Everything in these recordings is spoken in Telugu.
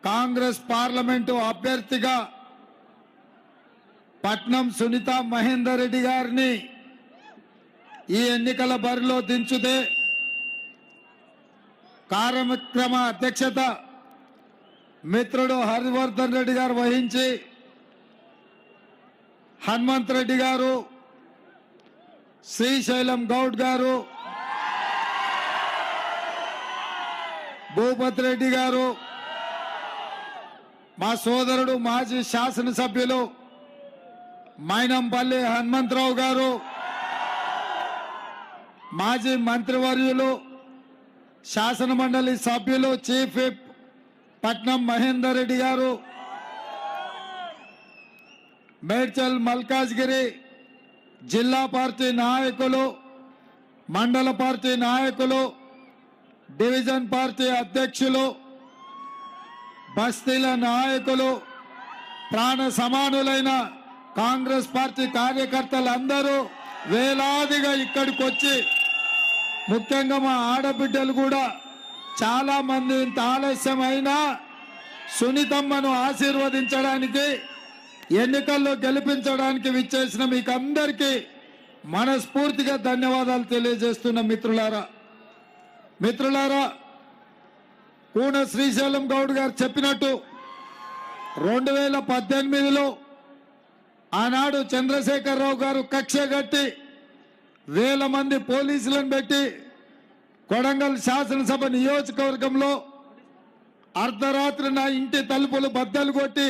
కాంగ్రెస్ పార్లమెంటు అభ్యర్థిగా పట్నం సునీత మహేందర్ రెడ్డి గారిని ఈ ఎన్నికల బరిలో దించుతే కార్యక్రమ అధ్యక్షత మిత్రుడు హరివర్ధన్ రెడ్డి గారు వహించి హనుమంత్ రెడ్డి గారు, శ్రీశైలం గౌడ్ గారు, భూపతి రెడ్డి గారు, మా సోదరుడు మాజీ శాసనసభ్యులు మైనంపల్లి హనుమంతరావు గారు, మాజీ మంత్రివర్యులు శాసన మండలి సభ్యులు చీఫ్ విప్ పట్నం మహేందర్ రెడ్డి గారు, మేడ్చల్ మల్కాజ్గిరి జిల్లా పార్టీ నాయకులు, మండల పార్టీ నాయకులు, డివిజన్ పార్టీ అధ్యక్షులు, బస్తీల నాయకులు, ప్రాణ సమానులైన కాంగ్రెస్ పార్టీ కార్యకర్తలందరూ వేలాదిగా ఇక్కడికి వచ్చి, ముఖ్యంగా మా ఆడబిడ్డలు కూడా చాలా మంది ఇంత ఆలస్యమైనా సునీతమ్మను ఆశీర్వదించడానికి, ఎన్నికల్లో గెలిపించడానికి విచ్చేసిన మీకు అందరికీ మనస్ఫూర్తిగా ధన్యవాదాలు తెలియజేస్తున్న మిత్రులారా, కూన శ్రీశైలం గౌడ్ గారు చెప్పినట్టు 2018లో ఆనాడు చంద్రశేఖరరావు గారు కక్ష కట్టి వేల మంది పోలీసులను పెట్టి కొడంగల్ శాసనసభ నియోజకవర్గంలో అర్ధరాత్రి నా ఇంటి తలుపులు బద్దలు కొట్టి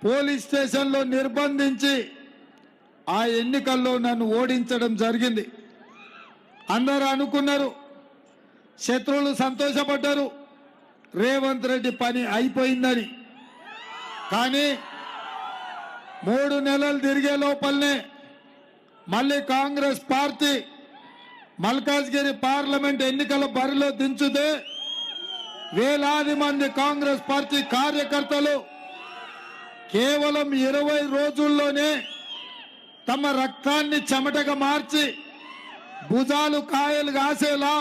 పోలీస్ స్టేషన్లో నిర్బంధించి ఆ ఎన్నికల్లో నన్ను ఓడించడం జరిగింది. అందరూ అనుకున్నారు, శత్రువులు సంతోషపడ్డారు, రేవంత్ రెడ్డి పని అయిపోయిందని. కానీ 3 నెలలు తిరిగే లోపలనే మళ్ళీ కాంగ్రెస్ పార్టీ మల్కాజ్గిరి పార్లమెంట్ ఎన్నికల బరిలో దించుతే వేలాది మంది కాంగ్రెస్ పార్టీ కార్యకర్తలు కేవలం 20 రోజుల్లోనే తమ రక్తాన్ని చెమటగా మార్చి భుజాలు కాయలు కాసేలా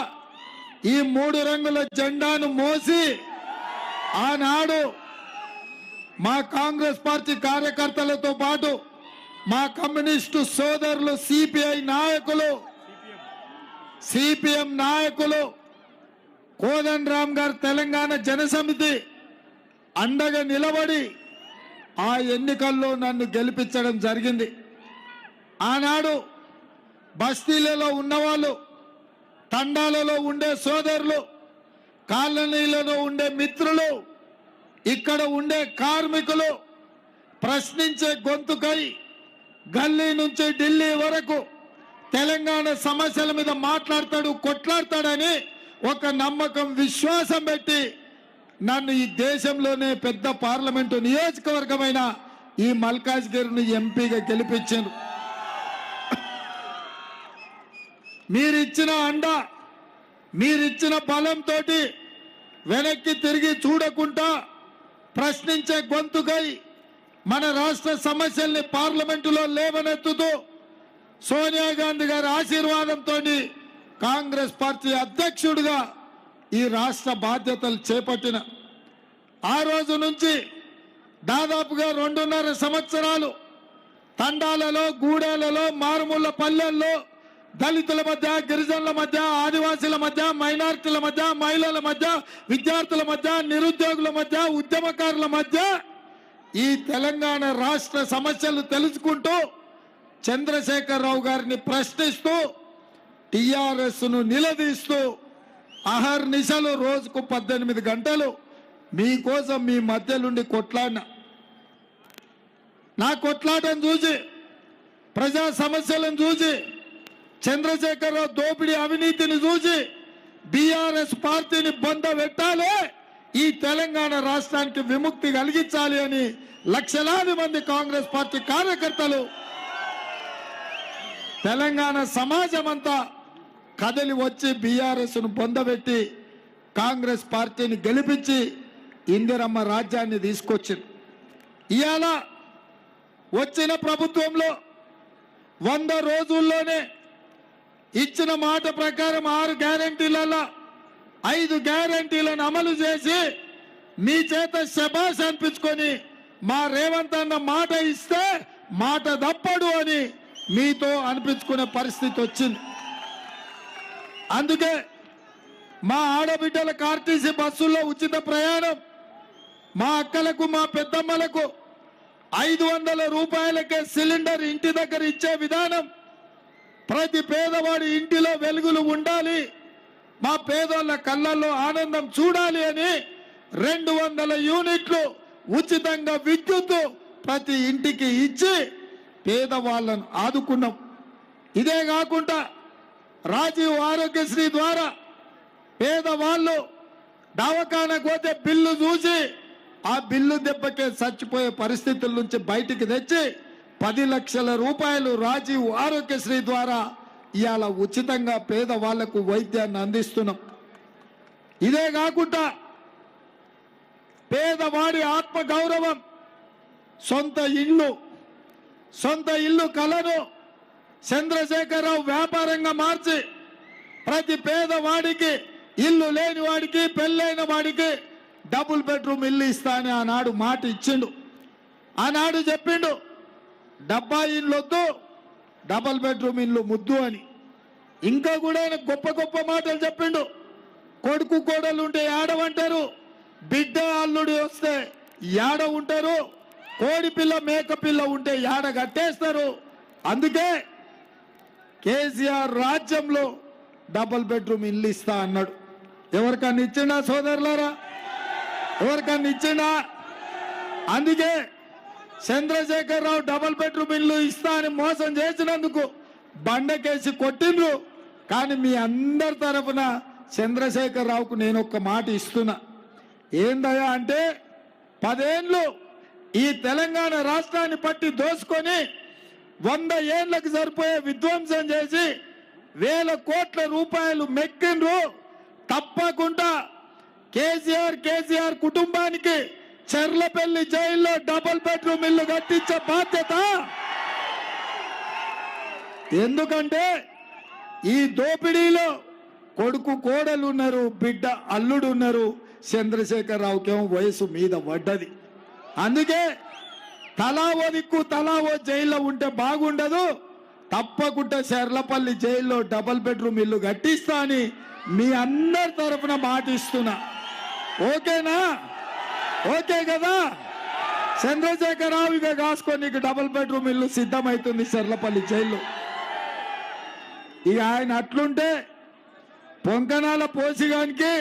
ఈ 3 రంగుల జెండాను మోసి ఆనాడు మా కాంగ్రెస్ పార్టీ కార్యకర్తలతో పాటు మా కమ్యూనిస్టు సోదరులు, సిపిఎం నాయకులు, కోదండరామ్ గారు తెలంగాణ జనసమితి అండగా నిలబడి ఆ ఎన్నికల్లో నన్ను గెలిపించడం జరిగింది. ఆనాడు బస్తీలలో ఉన్నవాళ్ళు, తండాలలో ఉండే సోదరులు, కాలనీలలో ఉండే మిత్రులు, ఇక్కడ ఉండే కార్మికులు ప్రశ్నించే గొంతుకై గల్లీ నుంచి ఢిల్లీ వరకు తెలంగాణ సమస్యల మీద మాట్లాడతాడు, కొట్లాడతాడని ఒక నమ్మకం, విశ్వాసం పెట్టి నన్ను ఈ దేశంలోనే పెద్ద పార్లమెంటు నియోజకవర్గమైన ఈ మల్కాజ్గిరిని ఎంపీగా గెలిపించారు. మీరిచ్చిన అండ, మీరిచ్చిన బలంతో వెనక్కి తిరిగి చూడకుండా ప్రశ్నించే గొంతుకై మన రాష్ట్ర సమస్యల్ని పార్లమెంటులో లేవనెత్తుతూ సోనియా గాంధీ గారి ఆశీర్వాదంతో కాంగ్రెస్ పార్టీ అధ్యక్షుడిగా ఈ రాష్ట్ర బాధ్యతలు చేపట్టిన ఆ రోజు నుంచి దాదాపుగా 2.5 సంవత్సరాలు తండాలలో, గూడెలలో, మారుమూల పల్లెల్లో దళితుల మధ్య, గిరిజనుల మధ్య, ఆదివాసీల మధ్య, మైనారిటీల మధ్య, మహిళల మధ్య, విద్యార్థుల మధ్య, నిరుద్యోగుల మధ్య, ఉద్యమకారుల మధ్య ఈ తెలంగాణ రాష్ట్ర సమస్యలు తెలుసుకుంటూ చంద్రశేఖరరావు గారిని ప్రశ్నిస్తూ టిఆర్ఎస్ ను నిలదీస్తూ అహర్నిశలు రోజుకు 18 గంటలు మీకోసం మీ మధ్యలుండి కొట్లాడిన. నా కొట్లాటను చూసి, ప్రజా సమస్యలను చూసి, చంద్రశేఖరరావు దోపిడీ అవినీతిని చూసి బీఆర్ఎస్ పార్టీని బొందబెట్టాలి, ఈ తెలంగాణ రాష్ట్రానికి విముక్తి కలిగించాలి అని లక్షలాది మంది కాంగ్రెస్ పార్టీ కార్యకర్తలు, తెలంగాణ సమాజం అంతా కదిలి వచ్చి బీఆర్ఎస్ ను పొందబెట్టి కాంగ్రెస్ పార్టీని గెలిపించి ఇందిరమ్మ రాజ్యాన్ని తీసుకొచ్చింది. ఇవాళ వచ్చిన ప్రభుత్వంలో 100 రోజుల్లోనే ఇచ్చిన మాట ప్రకారం 6 గ్యారెంటీలలో 5 గ్యారెంటీలను అమలు చేసి మీ చేత శబాష్ అనిపించుకొని మా రేవంత్ అన్న మాట ఇస్తే మాట తప్పడు అని మీతో అనిపించుకునే పరిస్థితి వచ్చింది. అందుకే మా ఆడబిడ్డలకు ఆర్టీసీ బస్సుల్లో ఉచిత ప్రయాణం, మా అక్కలకు మా పెద్దమ్మలకు 500 రూపాయలకే సిలిండర్ ఇంటి దగ్గర ఇచ్చే విధానం, ప్రతి పేదవాడి ఇంటిలో వెలుగులు ఉండాలి, మా పేదోళ్ళ కళ్ళల్లో ఆనందం చూడాలి అని 200 యూనిట్లు ఉచితంగా విద్యుత్ ప్రతి ఇంటికి ఇచ్చి పేదవాళ్ళను ఆదుకున్నాం. ఇదే కాకుండా రాజీవ్ ఆరోగ్యశ్రీ ద్వారా పేదవాళ్ళు దవాఖానకు పోతే బిల్లు చూసి ఆ బిల్లు దెబ్బకే చచ్చిపోయే పరిస్థితుల నుంచి బయటికి తెచ్చి 10 లక్షల రూపాయలు రాజీవ్ ఆరోగ్యశ్రీ ద్వారా ఇవాళ ఉచితంగా పేదవాళ్లకు వైద్యాన్ని అందిస్తున్నాం. ఇదే కాకుండా పేదవాడి ఆత్మ గౌరవం, సొంత ఇల్లు కలను చంద్రశేఖరరావు వ్యాపారంగా మార్చి ప్రతి పేదవాడికి, ఇల్లు లేని వాడికి, పెళ్ళైన వాడికి డబుల్ బెడ్రూమ్ ఇల్లు ఇస్తానని ఆనాడు మాట ఇచ్చిండు. ఆనాడు చెప్పిండు డబ్బా ఇల్లు వద్దు, డబుల్ బెడ్రూమ్ ఇల్లు ముద్దు అని. ఇంకా కూడా ఆయన గొప్ప గొప్ప మాటలు చెప్పిండు. కొడుకు కోడలు ఉంటే ఏడవంటారు, బిడ్డ అల్లుడు వస్తే ఏడ ఉంటారు, కోడి పిల్ల మేక పిల్ల ఉంటే ఏడ కట్టేస్తారు. అందుకే కేసీఆర్ రాజ్యంలో డబుల్ బెడ్రూమ్ ఇల్లు ఇస్తా అన్నాడు. ఎవరికన్నా ఇచ్చిండా సోదరులారా? ఎవరికన్నా ఇచ్చిండా? అందుకే చంద్రశేఖరరావు డబుల్ బెడ్రూమ్ ఇల్లు ఇస్తా అని మోసం చేసినందుకు బండకేసి కొట్టిండ్రు. కానీ మీ అందరి తరఫున చంద్రశేఖరరావుకు నేను ఒక్క మాట ఇస్తున్నా. ఏందయ్యా అంటే 10 ఏళ్ళు ఈ తెలంగాణ రాష్ట్రాన్ని పట్టి దోసుకొని 100 ఏళ్లకు సరిపోయే విధ్వంసం చేసి 1000 కోట్ల రూపాయలు మెక్కిండ్రు. తప్పకుండా కేసీఆర్ కుటుంబానికి చెర్లపల్లి జైల్లో డబుల్ బెడ్రూమ్ ఇల్లు కట్టించే బాధ్యత. ఎందుకంటే ఈ దోపిడీలో కొడుకు కోడలు ఉన్నారు, బిడ్డ అల్లుడు ఉన్నారు. చంద్రశేఖరరావుకేమో వయసు మీద పడ్డది. అందుకే తలా ఓ దిక్కు తలా ఓ జైల్లో ఉంటే బాగుండదు. తప్పకుండా చెర్లపల్లి జైల్లో డబుల్ బెడ్రూమ్ ఇల్లు కట్టిస్తా అని మీ అందరి తరఫున మాటిస్తున్నా. ఓకేనా? ఓకే కదా? చంద్రశేఖరరావు ఇక కాసుకొని నీకు డబుల్ బెడ్రూమ్ ఇల్లు సిద్ధమవుతుంది చెర్లపల్లి జైల్లో. ఇక ఆయన అట్లుంటే పొంకనాల పోసిగానికి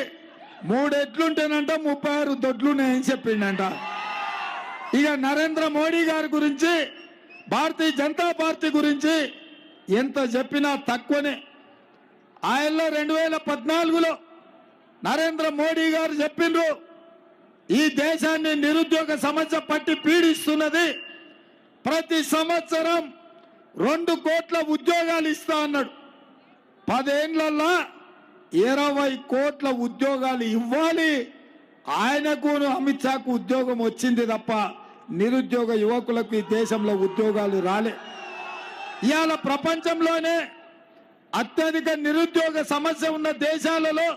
3 ఎట్లుంటేనంట 36 దొడ్లున్నాయని చెప్పిండంట. ఇక నరేంద్ర మోడీ గారి గురించి, భారతీయ జనతా పార్టీ గురించి ఎంత చెప్పినా తక్కువనే. ఆయనలో 2014లో నరేంద్ర మోడీ గారు చెప్పిండ్రు, ఈ దేశాన్ని నిరుద్యోగ సమస్య పట్టి పీడిస్తున్నది, ప్రతి సంవత్సరం 2 కోట్ల ఉద్యోగాలు ఇస్తా అన్నాడు. 10 ఏళ్లలో 20 కోట్ల ఉద్యోగాలు ఇవ్వాలి. ఆయనకు అమిత్ షాకు ఉద్యోగం వచ్చింది తప్ప నిరుద్యోగ యువకులకు ఈ దేశంలో ఉద్యోగాలు రాలే. ఇవాళ ప్రపంచంలోనే అత్యధిక నిరుద్యోగ సమస్య ఉన్న దేశాలలో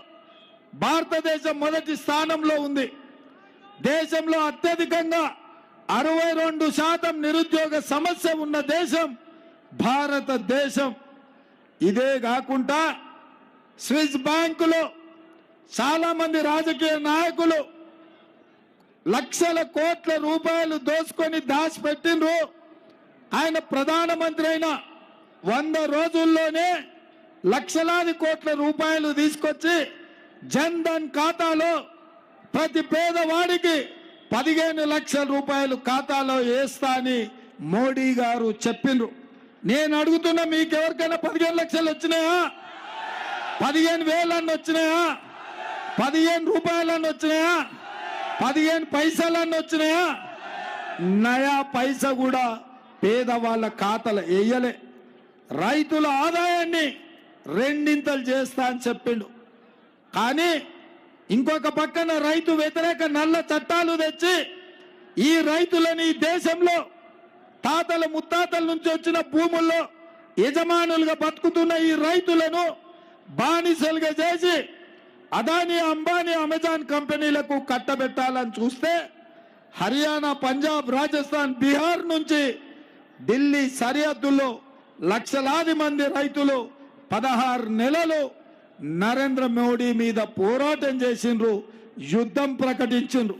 భారతదేశం మొదటి స్థానంలో ఉంది. దేశంలో అత్యధికంగా 62% నిరుద్యోగ సమస్య ఉన్న దేశం భారతదేశం. ఇదే కాకుండా స్విస్ బ్యాంకులో చాలా మంది రాజకీయ నాయకులు లక్షల కోట్ల రూపాయలు దోచుకొని దాచిపెట్టిండ్రు. ఆయన ప్రధానమంత్రి అయిన 100 రోజుల్లోనే లక్షలాది కోట్ల రూపాయలు తీసుకొచ్చి జన్ ధన్ ఖాతాలో ప్రతి పేదవాడికి 15 లక్షల రూపాయలు ఖాతాలో వేస్తా అని మోడీ గారు చెప్పిండ్రు. నేను అడుగుతున్నా, మీకు ఎవరికైనా 15 లక్షలు వచ్చినాయా? 15,000 అన్న వచ్చినాయా? 15 రూపాయలన్న వచ్చినాయా? 15 పైసలన్న వచ్చినాయా? నయా పైసా కూడా పేదవాళ్ళ ఖాతాలు వేయలే. రైతుల ఆదాయాన్ని 2 చేస్తా అని చెప్పిండు. కానీ ఇంకొక పక్కన రైతు వ్యతిరేక నల్ల చట్టాలు తెచ్చి ఈ రైతులని ఈ దేశంలో తాతల ముత్తాతల నుంచి వచ్చిన భూముల్లో యజమానులుగా బతుకుతున్న ఈ రైతులను బానిసలుగా చేసి అదానీ అంబానీ అమెజాన్ కంపెనీలకు కట్టబెట్టాలని చూస్తే హర్యానా పంజాబ్ రాజస్థాన్ బీహార్ నుంచి ఢిల్లీ సరిహద్దుల్లో లక్షలాది మంది రైతులు 16 నెలలు నరేంద్ర మోడీ మీద పోరాటం చేసిండ్రు, యుద్ధం ప్రకటించిండ్రు.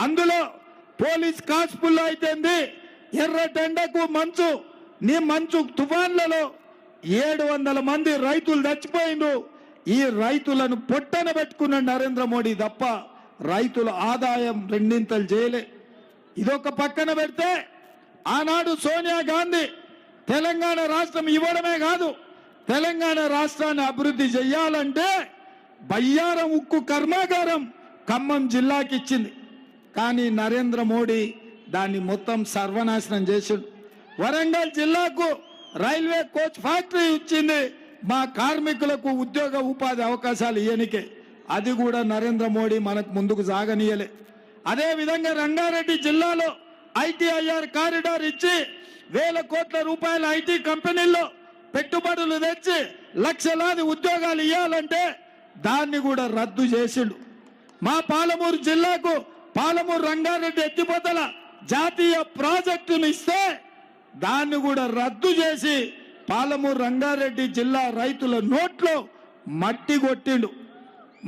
అందులో పోలీస్ కాల్పుల్లో అయితేంది, ఎర్రటెండకు మంచు తుఫాన్లలో 700 మంది రైతులు చచ్చిపోయిండ్రు. ఈ రైతులను పొట్టన పెట్టుకున్న నరేంద్ర మోడీ తప్ప రైతుల ఆదాయం రెండింతలు చేయలే. ఇదొక పక్కన పెడితే ఆనాడు సోనియా గాంధీ తెలంగాణ రాష్ట్రం ఇవ్వడమే కాదు, తెలంగాణ రాష్ట్రాన్ని అభివృద్ధి చెయ్యాలంటే బయ్యారం ఉక్కు కర్మాగారం ఖమ్మం జిల్లాకి ఇచ్చింది. కానీ నరేంద్ర మోడీ దాన్ని మొత్తం సర్వనాశనం చేసిండు. వరంగల్ జిల్లాకు రైల్వే కోచ్ ఫ్యాక్టరీ ఇచ్చింది, మా కార్మికులకు ఉద్యోగ ఉపాధి అవకాశాలు ఇయ్యనికే. అది కూడా నరేంద్ర మోడీ మనకు ముందుకు సాగనీయలే. అదే విధంగా రంగారెడ్డి జిల్లాలో ఐటీఐఆర్ కారిడార్ ఇచ్చి 1000 కోట్ల రూపాయల ఐటీ కంపెనీల్లో పెట్టుబడులు తెచ్చి లక్షలాది ఉద్యోగాలు ఇవ్వాలంటే దాన్ని కూడా రద్దు చేసిండు. మా పాలమూరు జిల్లాకు పాలమూరు రంగారెడ్డి ఎత్తిపోతల జాతీయ ప్రాజెక్టును ఇస్తే దాన్ని కూడా రద్దు చేసి పాలమూరు రంగారెడ్డి జిల్లా రైతుల నోట్లో మట్టి కొట్టిండు.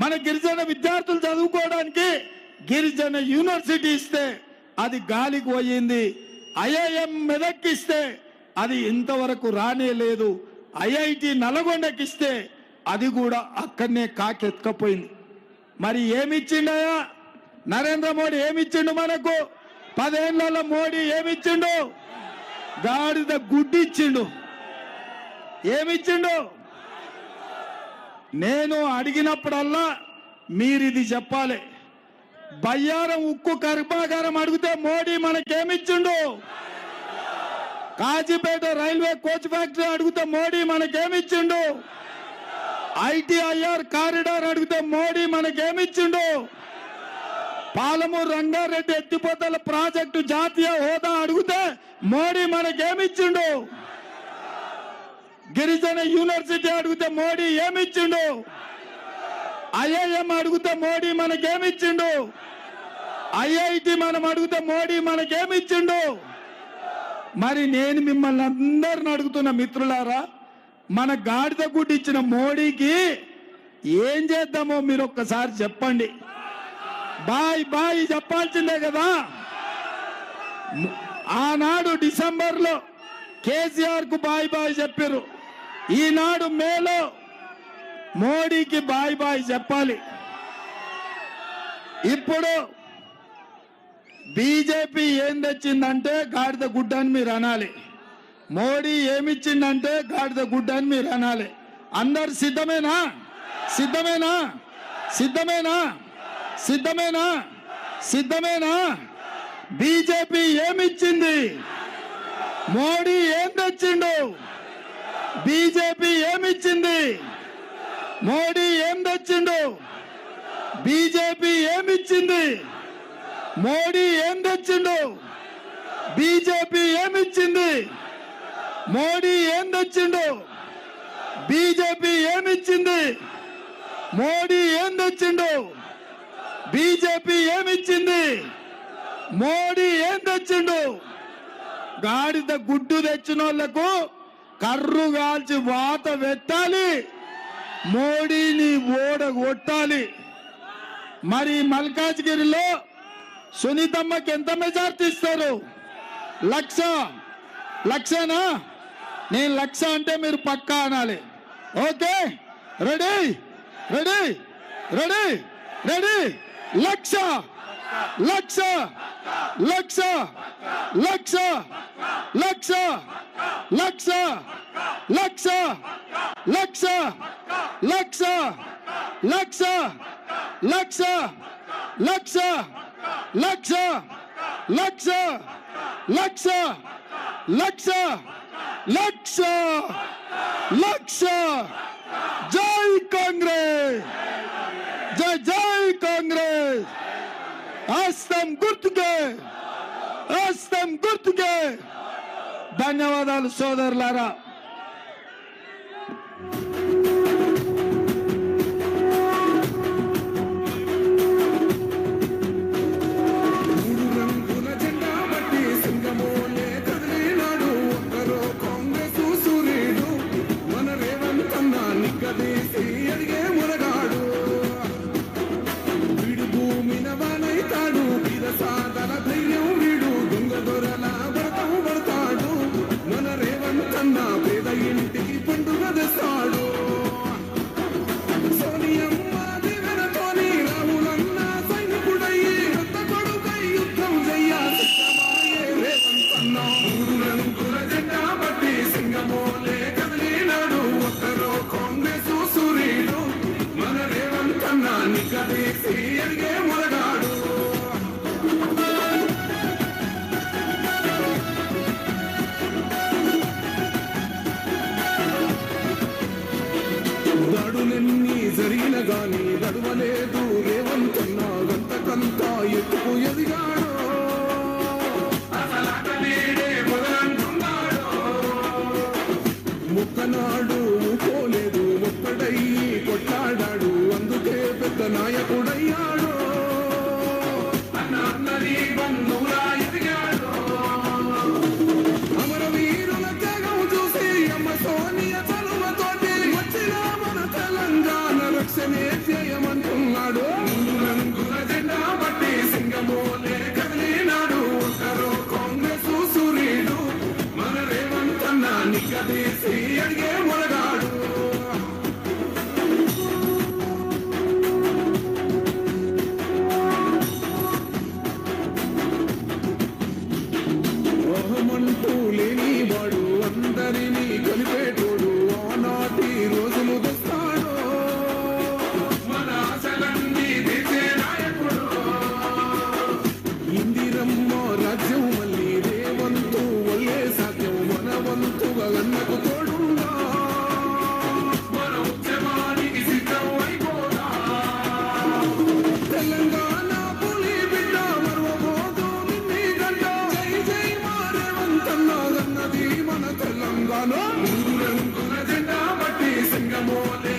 మన గిరిజన విద్యార్థులు చదువుకోవడానికి గిరిజన యూనివర్సిటీ ఇస్తే అది గాలికి పోయింది. ఐఐఎం మెదక్కిస్తే అది ఇంతవరకు రానే లేదు. ఐఐటి నల్గొండకిస్తే అది కూడా అక్కడనే కాకెత్తుకపోయింది. మరి ఏమిచ్చిండయా నరేంద్ర మోడీ? ఏమిచ్చిండు మనకు? 10 ఏళ్లలో మోడీ ఏమిచ్చిండు? గాడిద గుడ్డి ఇచ్చిండు. ఏమిచ్చిండు? నేను అడిగినప్పుడల్లా మీరిది చెప్పాలి. బయ్యారం ఉక్కు కర్మాగారం అడిగితే మోడీ మనకేమిచ్చిండు? కాజీపేట రైల్వే కోచ్ ఫ్యాక్టరీ అడిగితే మోడీ మనకేమిచ్చిండు? ఐటీఐఆర్ కారిడార్ అడిగితే మోడీ మనకేమిచ్చిండు? పాలమూరు రంగారెడ్డి ఎత్తిపోతల ప్రాజెక్టు జాతీయ హోదా అడిగితే మోడీ మనకేమిచ్చిండు? గిరిజన యూనివర్సిటీ అడిగితే మోడీ ఏమిచ్చిండు? ఐఐఎం అడిగితే మోడీ మనకేమిచ్చిండు? ఐఐటి మనం అడిగితే మోడీ మనకేమిచ్చిండు? మరి నేను మిమ్మల్ని అందరిని అడుగుతున్న మిత్రులారా, మన గాడిద గుడ్డి ఇచ్చిన మోడీకి ఏం చేద్దామో మీరు ఒక్కసారి చెప్పండి. బాయ్ బాయ్ చెప్పాల్సిందే కదా. ఆనాడు డిసెంబర్లో కేసీఆర్ కు బాయ్ బాయ్ చెప్పారు. ఈనాడు మేలో మోడీకి బాయ్ బాయ్ చెప్పాలి. ఇప్పుడు బీజేపీ ఏం తెచ్చిందంటే గాడిద గుడ్డ అని మీరు అనాలి. మోడీ ఏమిచ్చిందంటే గాడిద గుడ్డ అని మీరు అనాలి. అందరు సిద్ధమేనా? సిద్ధమేనా? సిద్ధమేనా? సిద్ధమేనా? సిద్ధమేనా? బీజేపీ ఏమిచ్చింది? మోడీ ఏం తెచ్చిండు? బీజేపీ ఏమిచ్చింది? మోడీ ఏం తెచ్చిండు? బీజేపీ ఏమిచ్చింది? మోడీ ఏం తెచ్చిండు? బీజేపీ ఏమిచ్చింది? మోడీ ఏం తెచ్చిండు? బీజేపీ ఏమిచ్చింది? మోడీ ఏం తెచ్చిండు? బీజేపీ ఏమిచ్చింది? మోడీ ఏం తెచ్చిండు? గాడిద గుడ్డు తెచ్చిన వాళ్లకు కర్రు కాల్చి వాత పెట్టాలి, మోడీని ఓడగొట్టాలి. మరి మల్కాజ్గిరిలో సునీతమ్మకి ఎంత మెజార్టీ ఇస్తారు? 1,00,000. నేను 1,00,000 అంటే మీరు పక్కా అనాలి. Okay, ready ready ready ready. 1,00,000 1,00,000 1,00,000 1,00,000 1,00,000 1,00,000 1,00,000 1,00,000 1,00,000 1,00,000 1,00,000 1,00,000 1,00,000 1,00,000 1,00,000 1,00,000 జై కాంగ్రెస్, జై జై కాంగ్రెస్. హస్తం గుర్తుకే, హస్తం గుర్తుకే. ధన్యవాదాలు సోదరులారా. ఎడిగే మొరగాడు. దాడులెన్ని జరిగిన గాని నడవలేదు రేవంతన్నా గంతకంతా ఎత్తుకు ఎదిగాడు. ముక్కనాడు పోలేదు ముక్కడయ్యి కొట్లాడాడు అందుకే పెద్ద నాయకుడయ్యాడు. అన్నది బంధువులా ఎదిగాడు. అమరవీరుల త్యాగం చూసి అమ్మ సోనియ చలువతోటి వచ్చిన మన తెలంగాణ రక్షణే చేయమంటున్నాడు. రంగుల జెండా బట్టి సింగమోలే కదిలినాడు. ఒక్కరో కాంగ్రెస్ సూర్యుడు మన రేవంతన్న నిగ్గదీసి అడిగే మొరగాడు. మోహమంటూ లేని వాడు అందరినీ కలిపేటోడు ఆనాటి రోజులు తెస్తాడు. మన ఆశలన్నీ తీర్చే నాయకుడు. ఇందిరమ్మ రాజ్యం మళ్ళీ రేవంతు వల్లే సాధ్యం. మన వంతుగా అన్నకు తోడుందా మన ఉద్యమానికి సిద్ధం అయిపోదా. తెలంగాణ పులి బిడ్డ మరవబోదు నిన్ని గంట. జై జై మా రేవంతన్నా అన్నది మన తెలంగాణ. రంగుల జెండా బట్టి సింగమోలే